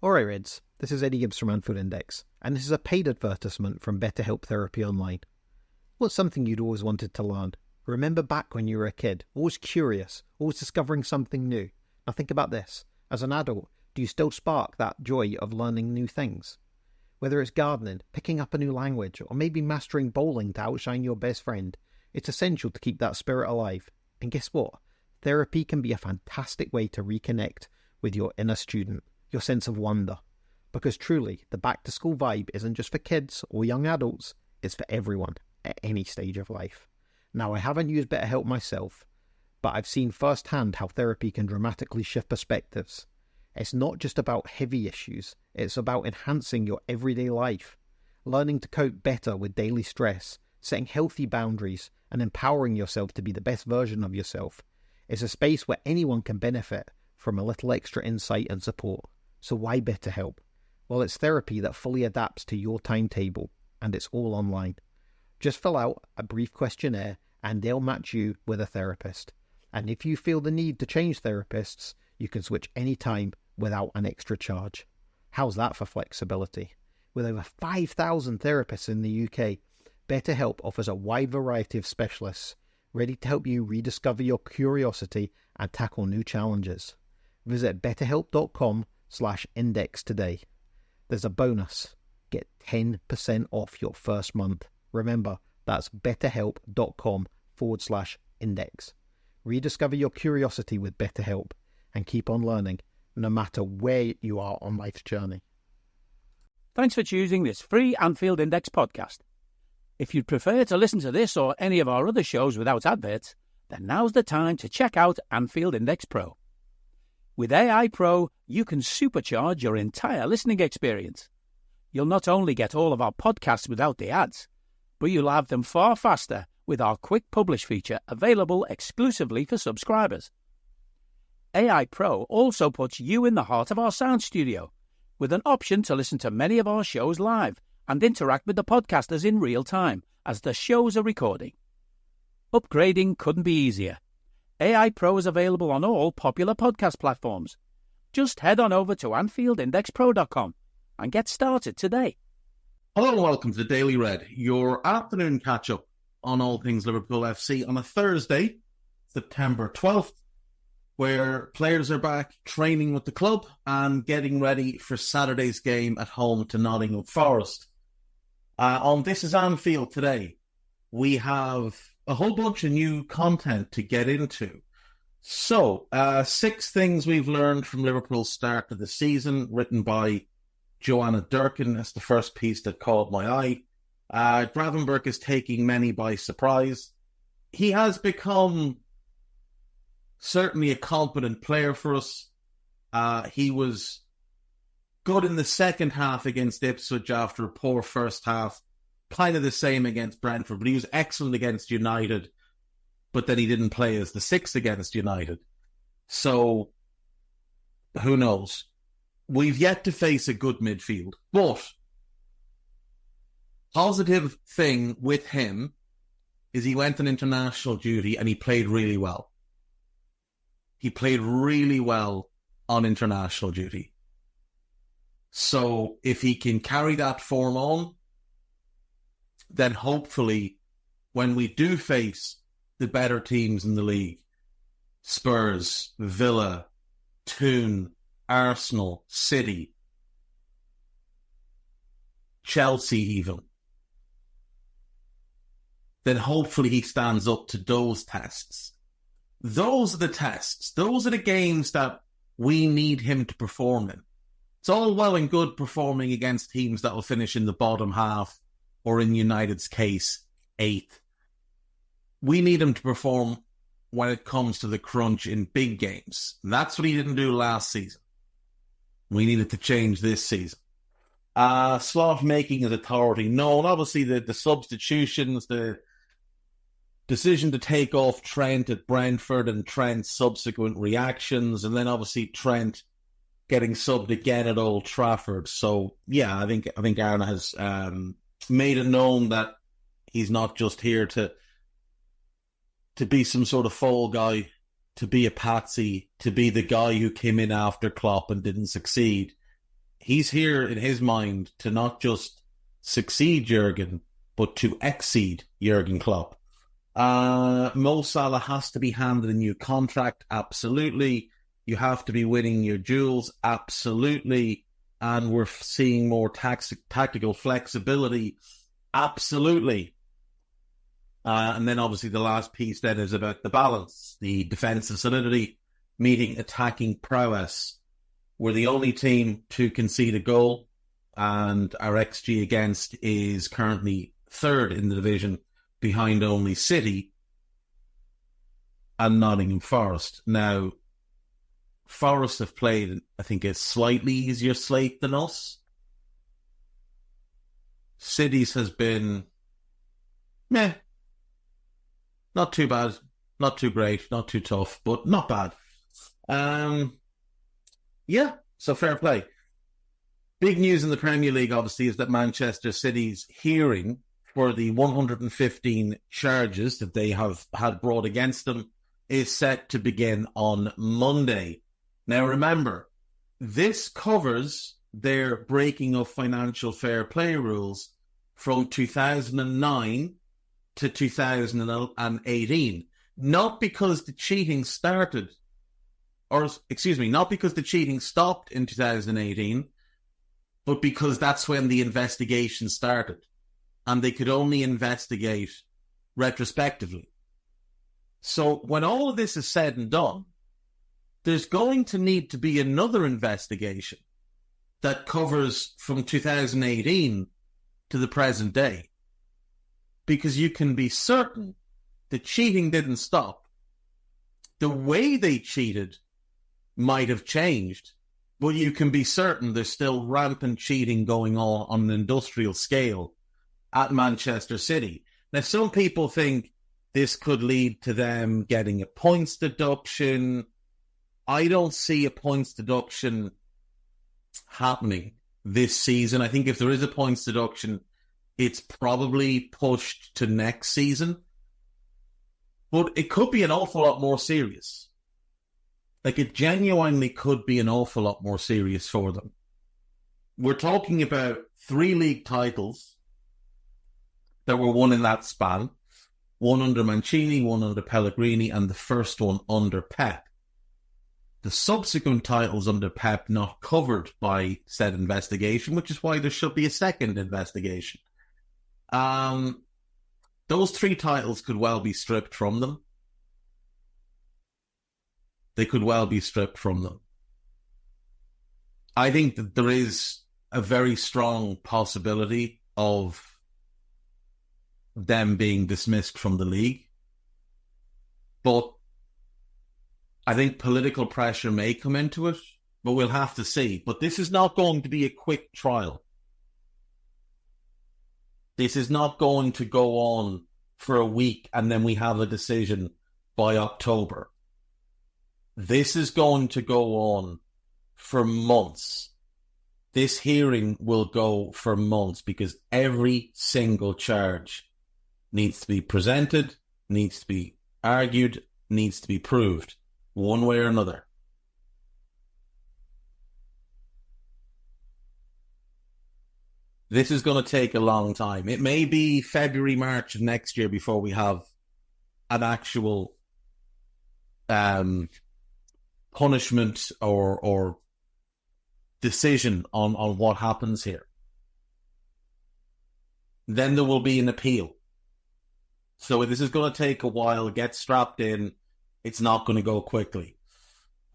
Alright Reds, this is Eddie Gibbs from Anfield Index, and this is a paid advertisement from BetterHelp Therapy Online. What's something you'd always wanted to learn? Remember back when you were a kid, always curious, always discovering something new. Now think about this. As an adult, do you still spark that joy of learning new things? Whether it's gardening, picking up a new language, or maybe mastering bowling to outshine your best friend, it's essential to keep that spirit alive. And guess what? Therapy can be a fantastic way to reconnect with your inner student, your sense of wonder. Because truly, the back-to-school vibe isn't just for kids or young adults, it's for everyone at any stage of life. Now, I haven't used BetterHelp myself, but I've seen firsthand how therapy can dramatically shift perspectives. It's not just about heavy issues, it's about enhancing your everyday life, learning to cope better with daily stress, setting healthy boundaries, and empowering yourself to be the best version of yourself. It's a space where anyone can benefit from a little extra insight and support. So why BetterHelp? Well, it's therapy that fully adapts to your timetable, and it's all online. Just fill out a brief questionnaire, and they'll match you with a therapist. And if you feel the need to change therapists, you can switch anytime without an extra charge. How's that for flexibility? With over 5,000 therapists in the UK, BetterHelp offers a wide variety of specialists, ready to help you rediscover your curiosity and tackle new challenges. Visit betterhelp.com/index today. There's a bonus. Get 10% off your first month. Remember, that's betterhelp.com/index. Rediscover your curiosity with BetterHelp and keep on learning, no matter where you are on life's journey. Thanks for choosing this free Anfield Index podcast. If you'd prefer to listen to this or any of our other shows without adverts, then now's the time to check out Anfield Index Pro. With AI Pro, you can supercharge your entire listening experience. You'll not only get all of our podcasts without the ads, but you'll have them far faster with our Quick Publish feature available exclusively for subscribers. AI Pro also puts you in the heart of our sound studio, with an option to listen to many of our shows live and interact with the podcasters in real time as the shows are recording. Upgrading couldn't be easier. AI Pro is available on all popular podcast platforms. Just head on over to AnfieldIndexPro.com and get started today. Hello and welcome to the Daily Red, your afternoon catch-up on all things Liverpool FC on a Thursday, September 12th, where players are back training with the club and getting ready for Saturday's game at home to Nottingham Forest. On This is Anfield today, we have a whole bunch of new content to get into. So, 6 things we've learned from Liverpool's start to the season, written by Joanna Durkin. That's the first piece that caught my eye. Gravenberch is taking many by surprise. He has become certainly a competent player for us. He was good in the second half against Ipswich after a poor first half. Kind of the same against Brentford, but he was excellent against United. But then he didn't play as the 6 against United. So, who knows? We've yet to face a good midfield. But, positive thing with him is he went on international duty and he played really well. He played really well on international duty. So, if he can carry that form on, then hopefully when we do face the better teams in the league, Spurs, Villa, Toon, Arsenal, City, Chelsea even, then hopefully he stands up to those tests. Those are the tests. Those are the games that we need him to perform in. It's all well and good performing against teams that will finish in the bottom half, or in United's case, 8th. We need him to perform when it comes to the crunch in big games. And that's what he didn't do last season. We needed to change this season. Slot making his authority known. Obviously, the substitutions, the decision to take off Trent at Brentford and Trent's subsequent reactions, and then obviously Trent getting subbed again at Old Trafford. So, yeah, I think Aaron has made it known that he's not just here to be some sort of fall guy, to be a patsy, to be the guy who came in after Klopp and didn't succeed. He's here in his mind to not just succeed Jurgen, but to exceed Jurgen Klopp. Mo Salah has to be handed a new contract, absolutely. You have to be winning your duels, absolutely. And we're seeing more tactical flexibility, absolutely. And then obviously the last piece then is about the balance, the defensive solidity meeting attacking prowess. We're the only team to concede a goal, and our XG against is currently third in the division, behind only City and Nottingham Forest. Now, Forest have played, I think, a slightly easier slate than us. City's has been meh. Not too bad, not too great, not too tough, but not bad. Yeah, so fair play. Big news in the Premier League, obviously, is that Manchester City's hearing for the 115 charges that they have had brought against them is set to begin on Monday. Now, remember, this covers their breaking of financial fair play rules from 2009 to 2018. Not because the cheating started, not because the cheating stopped in 2018, but because that's when the investigation started. And they could only investigate retrospectively. So when all of this is said and done, there's going to need to be another investigation that covers from 2018 to the present day. Because you can be certain the cheating didn't stop. The way they cheated might have changed, but you can be certain there's still rampant cheating going on an industrial scale at Manchester City. Now, some people think this could lead to them getting a points deduction. I don't see a points deduction happening this season. I think if there is a points deduction, it's probably pushed to next season. But it could be an awful lot more serious. Like, it genuinely could be an awful lot more serious for them. We're talking about 3 league titles that were won in that span. One under Mancini, one under Pellegrini, and the first one under Pep. The subsequent titles under Pep not covered by said investigation, which is why there should be a second investigation. Those 3 titles could well be stripped from them. They could well be stripped from them. I think that there is a very strong possibility of them being dismissed from the league. But I think political pressure may come into it, but we'll have to see. But this is not going to be a quick trial. This is not going to go on for a week and then we have a decision by October. This is going to go on for months. This hearing will go for months because every single charge needs to be presented, needs to be argued, needs to be proved, one way or another. This is going to take a long time. It may be February, March of next year before we have an actual punishment or decision on what happens here. Then there will be an appeal. So this is going to take a while, get strapped in. It's not going to go quickly.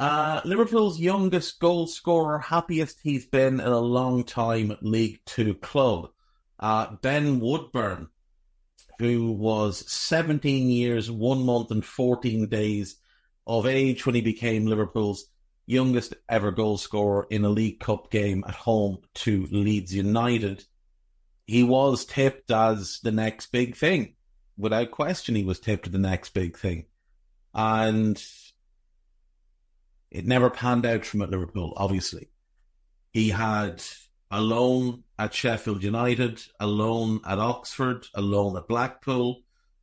Liverpool's youngest goal scorer, happiest he's been in a long time at League Two club. Ben Woodburn, who was 17 years, 1 month and 14 days of age when he became Liverpool's youngest ever goal scorer in a League Cup game at home to Leeds United. He was tipped as the next big thing. Without question, he was tipped as the next big thing. And it never panned out from at Liverpool, obviously. He had a loan at Sheffield United, a loan at Oxford, a loan at Blackpool,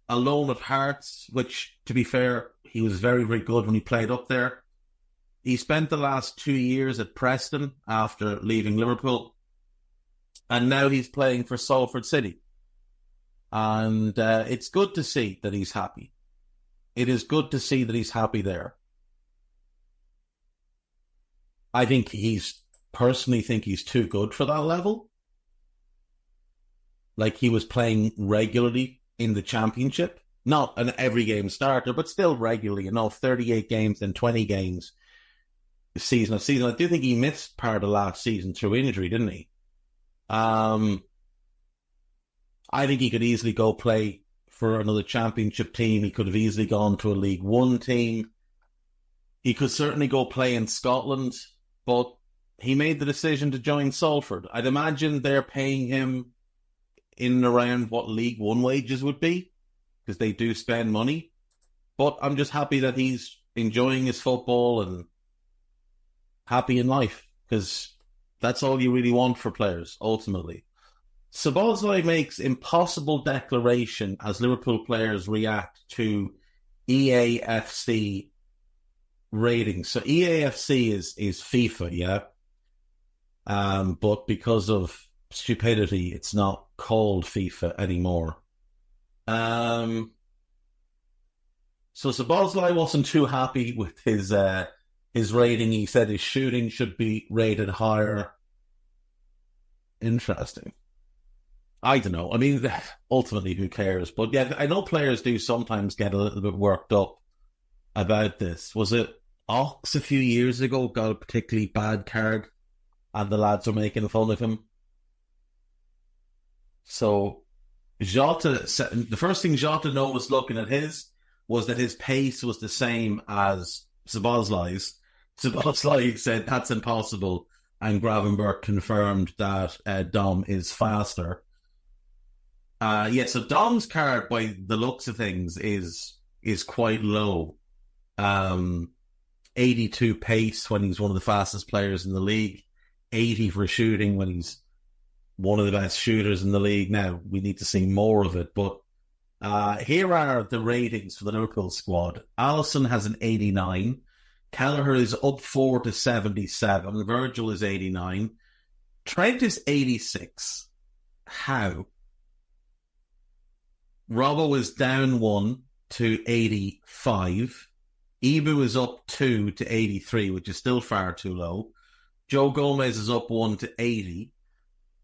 a loan at Hearts, which, to be fair, he was very, very good when he played up there. He spent the last 2 years at Preston after leaving Liverpool, and now he's playing for Salford City. And it's good to see that he's happy. It is good to see that he's happy there. I personally think he's too good for that level. Like, he was playing regularly in the Championship. Not an every game starter, but still regularly, 38 games and 20 games season of season. I do think he missed part of last season through injury, didn't he? I think he could easily go play for another Championship team. He could have easily gone to a League One team. He could certainly go play in Scotland, but he made the decision to join Salford. I'd imagine they're paying him in and around what League One wages would be, because they do spend money. But I'm just happy that he's enjoying his football and happy in life, because that's all you really want for players, ultimately. Szoboszlai makes impossible declaration as Liverpool players react to EAFC ratings. So EAFC is FIFA, yeah? But because of stupidity, it's not called FIFA anymore. So Szoboszlai wasn't too happy with his rating. He said his shooting should be rated higher. Interesting. I don't know. I mean, ultimately, who cares? But yeah, I know players do sometimes get a little bit worked up about this. Was it Ox a few years ago got a particularly bad card and the lads were making fun of him? So Jota, the first thing Jota noticed looking at his was that his pace was the same as Szoboszlai's. Szoboszlai said that's impossible, and Gravenberch confirmed that Dom is faster. So Dom's card, by the looks of things, is quite low. 82 pace when he's one of the fastest players in the league. 80 for shooting when he's one of the best shooters in the league. Now, we need to see more of it, but here are the ratings for the Liverpool squad. Alisson has an 89. Kelleher is up 4 to 77. Virgil is 89. Trent is 86. How? Robbo is down 1 to 85. Ibu is up 2 to 83, which is still far too low. Joe Gomez is up 1 to 80.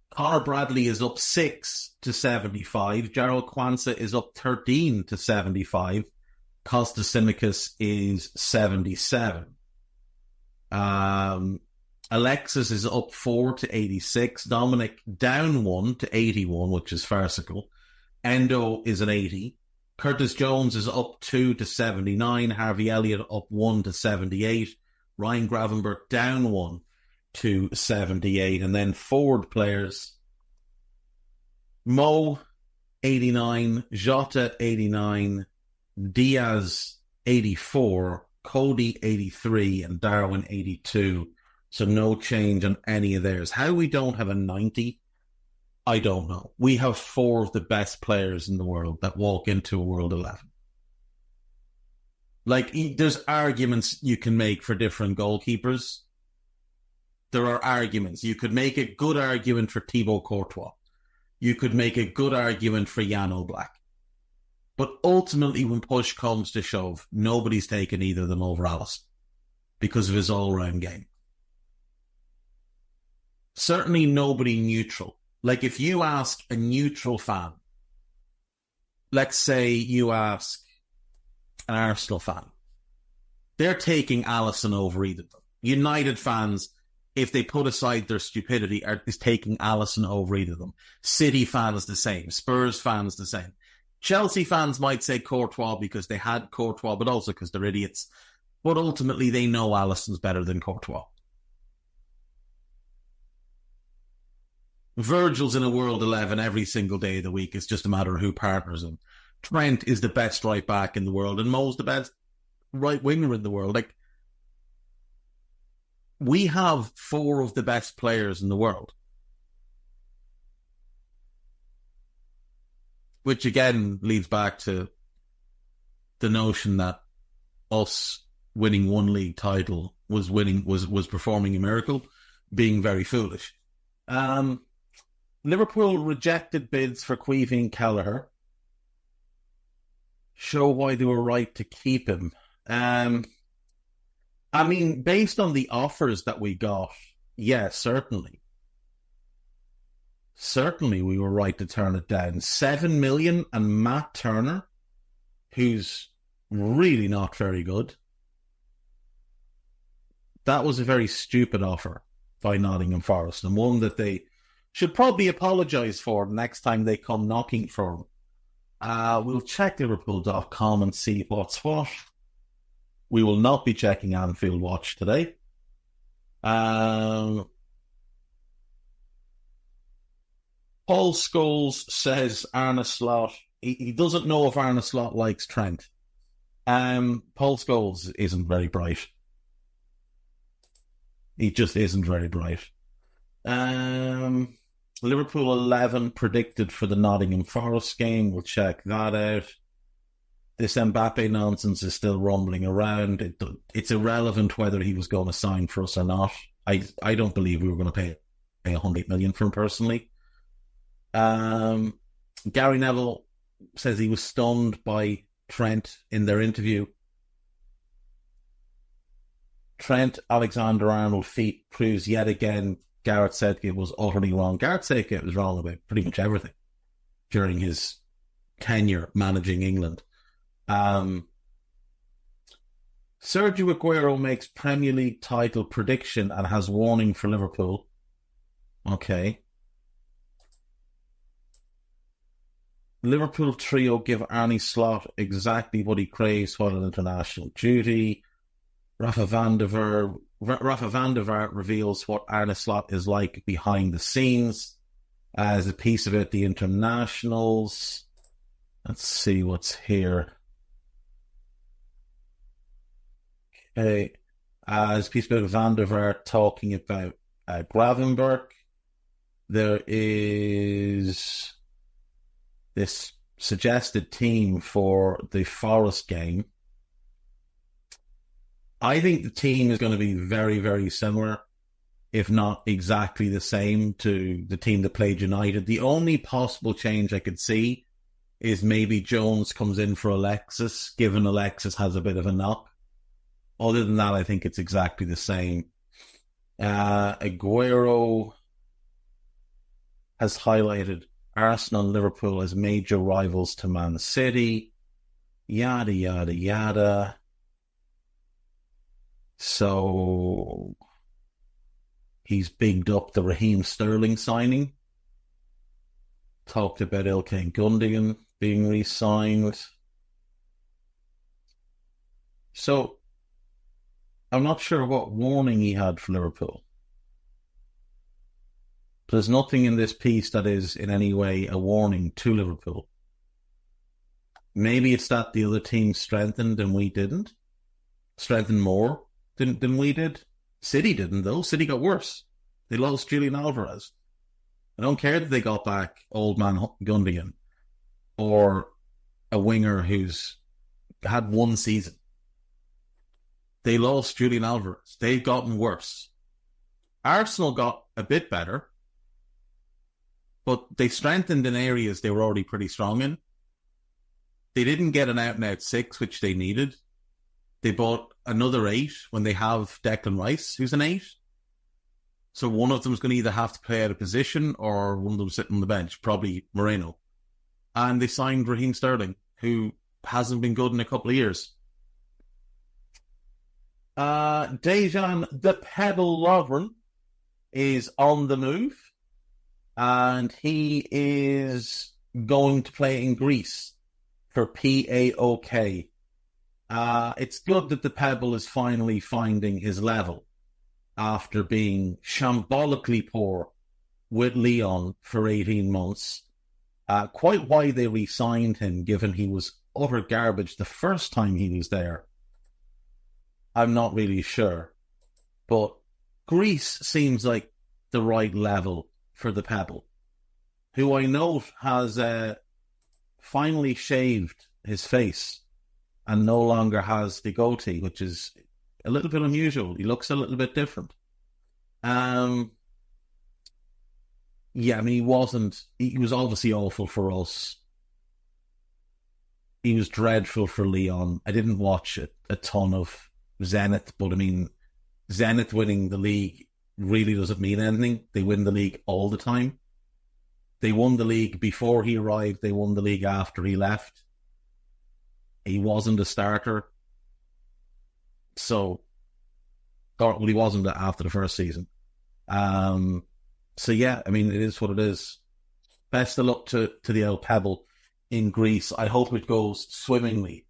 Conor Bradley is up 6 to 75. Gerald Kwanzaa is up 13 to 75. Costas Tsimikas is 77. Alexis is up 4 to 86. Dominic down 1 to 81, which is farcical. Endo is an 80. Curtis Jones is up 2 to 79. Harvey Elliott up 1 to 78. Ryan Gravenberch down 1 to 78. And then forward players: Mo, 89. Jota, 89. Diaz, 84. Cody, 83. And Darwin, 82. So no change on any of theirs. How we don't have a 90, I don't know. We have 4 of the best players in the world that walk into a World 11. Like, there's arguments you can make for different goalkeepers. There are arguments. You could make a good argument for Thibaut Courtois. You could make a good argument for Jan Oblak. But ultimately, when push comes to shove, nobody's taken either of them over Alisson because of his all-round game. Certainly nobody neutral. Like, if you ask a neutral fan, let's say you ask an Arsenal fan, they're taking Alisson over either of them. United fans, if they put aside their stupidity, is taking Alisson over either of them. City fans the same. Spurs fans the same. Chelsea fans might say Courtois because they had Courtois, but also because they're idiots. But ultimately, they know Alisson's better than Courtois. Virgil's in a World 11 every single day of the week. It's just a matter of who partners him. Trent is the best right back in the world, and Mo's the best right winger in the world. Like, we have 4 of the best players in the world. Which again leads back to the notion that us winning one league title was performing a miracle, being very foolish. Liverpool rejected bids for Queevy and Kelleher. Show why they were right to keep him. I mean, based on the offers that we got, yeah, certainly. Certainly we were right to turn it down. 7 million and Matt Turner, who's really not very good. That was a very stupid offer by Nottingham Forest, and one that they should probably apologise for the next time they come knocking for him. We'll check Liverpool.com and see what's what. We will not be checking Anfield Watch today. Paul Scholes says Arne Slot. He doesn't know if Arne Slot likes Trent. Paul Scholes isn't very bright. He just isn't very bright. Liverpool 11 predicted for the Nottingham Forest game. We'll check that out. This Mbappe nonsense is still rumbling around. It's irrelevant whether he was going to sign for us or not. I don't believe we were going to pay 100 million for him personally. Gary Neville says he was stunned by Trent in their interview. Trent Alexander-Arnold feat proves yet again Gareth Southgate was utterly wrong. Gareth Southgate was wrong about pretty much everything during his tenure managing England. Sergio Aguero makes Premier League title prediction and has warning for Liverpool. Okay. Liverpool trio give Arne Slot exactly what he craves while on international duty. Rafa van der Vaart reveals what Arne Slot is like behind the scenes as a piece about the internationals. Let's see what's here. Okay. As a piece about Van der Vaart talking about Gravenberch. There is this suggested team for the Forest game. I think the team is going to be very, very similar, if not exactly the same, to the team that played United. The only possible change I could see is maybe Jones comes in for Alexis, given Alexis has a bit of a knock. Other than that, I think it's exactly the same. Aguero has highlighted Arsenal and Liverpool as major rivals to Man City. Yada, yada, yada. So he's bigged up the Raheem Sterling signing. Talked about Ilkay Gundogan being re-signed. So I'm not sure what warning he had for Liverpool. There's nothing in this piece that is in any way a warning to Liverpool. Maybe it's that the other team strengthened and we didn't. Strengthened more than we did. City didn't, though. City got worse. They lost Julian Alvarez. I don't care that they got back old man Gundogan or a winger who's had one season. They lost Julian Alvarez. They've gotten worse. Arsenal got a bit better, but they strengthened in areas they were already pretty strong in. They didn't get an out-and-out 6, which they needed. They bought another 8 when they have Declan Rice, who's an 8. So one of them's going to either have to play out of position or one of them sitting on the bench, probably Moreno. And they signed Raheem Sterling, who hasn't been good in a couple of years. Dejan the Pedal Lovren is on the move, and he is going to play in Greece for PAOK. It's good that the Pebble is finally finding his level after being shambolically poor with Lyon for 18 months. Quite why they re-signed him, given he was utter garbage the first time he was there, I'm not really sure. But Greece seems like the right level for the Pebble, who I note has finally shaved his face and no longer has the goatee, which is a little bit unusual. He looks a little bit different. Yeah, I mean, he was obviously awful for us. He was dreadful for Lyon. I didn't watch a ton of Zenit, but I mean, Zenit winning the league really doesn't mean anything. They win the league all the time. They won the league before he arrived. They won the league after he left. He wasn't a starter. So, well, he wasn't after the first season. So yeah, I mean, it is what it is. Best of luck to the El Pebble in Greece. I hope it goes swimmingly.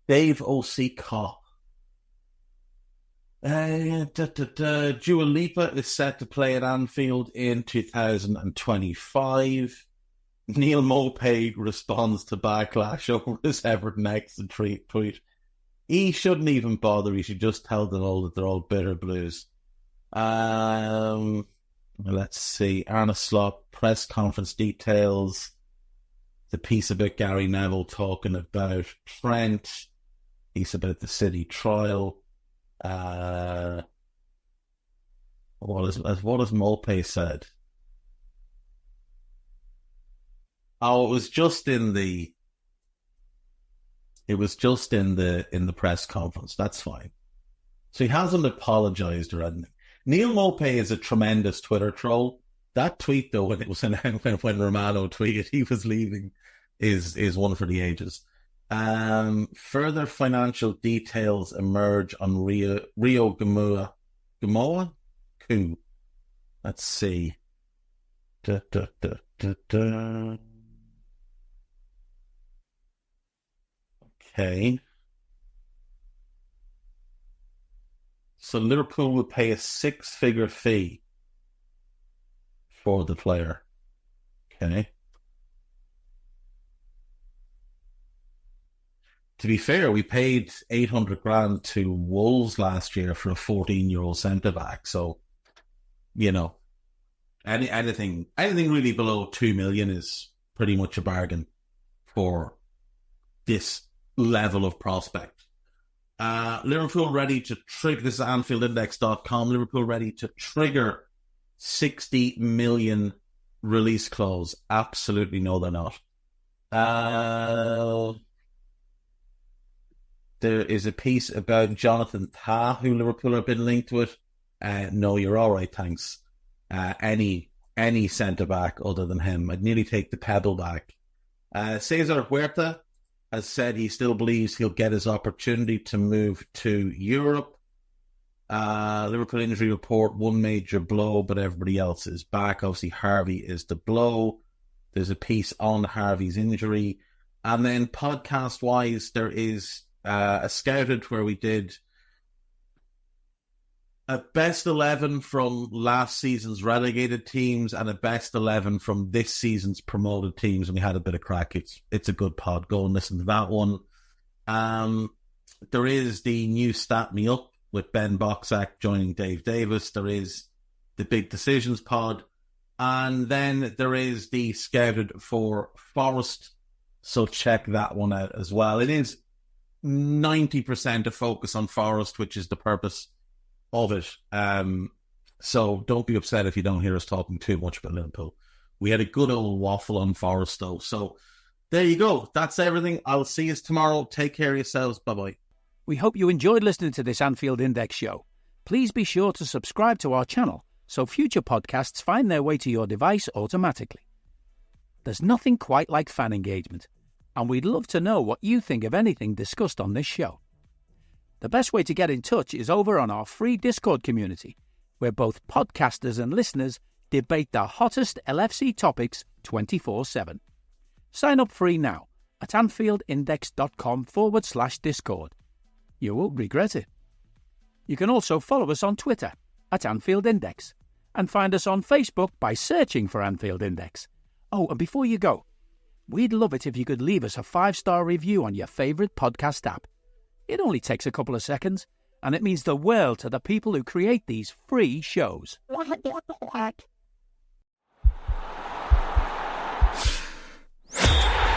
Dave O.C. Kopp. Dua Lipa is set to play at Anfield in 2025. Neil Maupay responds to backlash over his Everton exit tweet. He shouldn't even bother. He should just tell them all that they're all bitter blues. Let's see. Arne Slot, press conference details. The piece about Gary Neville talking about Trent. Piece about the City trial. What has Maupay said? Oh, it was just in the press conference. That's fine. So he hasn't apologized or anything. Neil Maupay is a tremendous Twitter troll. That tweet, though, when it was announced, when Romano tweeted he was leaving, is one for the ages. Further financial details emerge on Rio Gamoa coup. Let's see. Okay. So Liverpool will pay a 6-figure fee for the player. Okay. To be fair, we paid 800 grand to Wolves last year for a 14-year-old centre-back. So, you know, anything really below 2 million is pretty much a bargain for this level of prospect. Liverpool ready to trigger, this is AnfieldIndex.com, Liverpool ready to trigger 60 million release clause. Absolutely no, they're not. There is a piece about Jonathan Tah, who Liverpool have been linked with. No, you're all right, thanks. Any centre-back other than him. I'd nearly take the Pebble back. Cesar Huerta has said he still believes he'll get his opportunity to move to Europe. Liverpool injury report, one major blow, but everybody else is back. Obviously, Harvey is the blow. There's a piece on Harvey's injury. And then podcast-wise, there is a Scouted where we did a best 11 from last season's relegated teams and a best 11 from this season's promoted teams, and we had a bit of crack. It's a good pod. Go and listen to that one. There is the new Stat Me Up with Ben Boxack joining Dave Davis. There is the Big Decisions pod. And then there is the Scouted for Forest. So check that one out as well. It is 90% a focus on Forest, which is the purpose of it. So don't be upset if you don't hear us talking too much about Liverpool. We had a good old waffle on Forest, though. So there you go. That's everything. I'll see you tomorrow. Take care of yourselves. Bye-bye. We hope you enjoyed listening to this Anfield Index show. Please be sure to subscribe to our channel so future podcasts find their way to your device automatically. There's nothing quite like fan engagement, and we'd love to know what you think of anything discussed on this show. The best way to get in touch is over on our free Discord community, where both podcasters and listeners debate the hottest LFC topics 24/7. Sign up free now at AnfieldIndex.com/Discord. You won't regret it. You can also follow us on Twitter at Anfield Index and find us on Facebook by searching for Anfield Index. Oh, and before you go, we'd love it if you could leave us a 5-star review on your favourite podcast app. It only takes a couple of seconds, and it means the world to the people who create these free shows.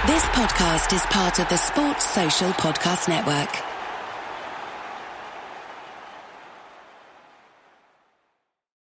This podcast is part of the Sports Social Podcast Network.